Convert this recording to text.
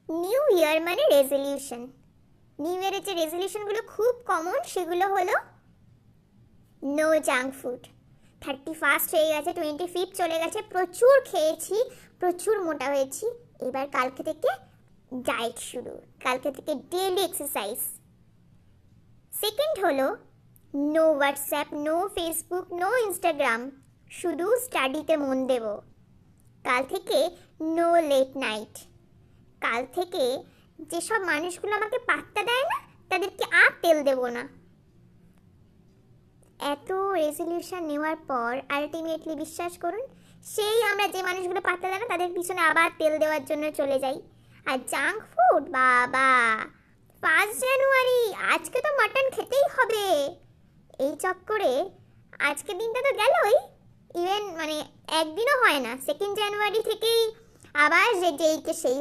New year মানে resolution. New ইয়ারের যে রেজলিউশনগুলো খুব কমন সেগুলো হলো নো জাঙ্ক ফুড। 31 হয়ে গেছে, 25 চলে গেছে, প্রচুর খেয়েছি, প্রচুর মোটা হয়েছি, এবার কালকে থেকে ডায়েট শুরু, কালকে থেকে ডেইলি এক্সারসাইজ। সেকেন্ড হলো no WhatsApp, no Facebook, no Instagram, শুধু স্টাডিতে মন দেব। কাল থেকে নো লেট নাইট। কাল থেকে যেসব মানুষগুলো আমাকে পাত্তা দেয় না তাদেরকে আর তেল দেব না। এত রেজলিউশন নেওয়ার পর আলটিমেটলি বিশ্বাস করুন, সেই আমরা যে মানুষগুলো পাত্তা দেয় না তাদের পিছনে আবার তেল দেওয়ার জন্য চলে যাই। আর জাঙ্ক ফুড, বাবা 5 জানুয়ারি, আজকে তো মাটন খেতেই হবে, এই চক্করে আজকের দিনটা তো গেলই। ইভেন মানে একদিনও হয় না, 2 জানুয়ারি থেকেই আবার যে যেইকে সেই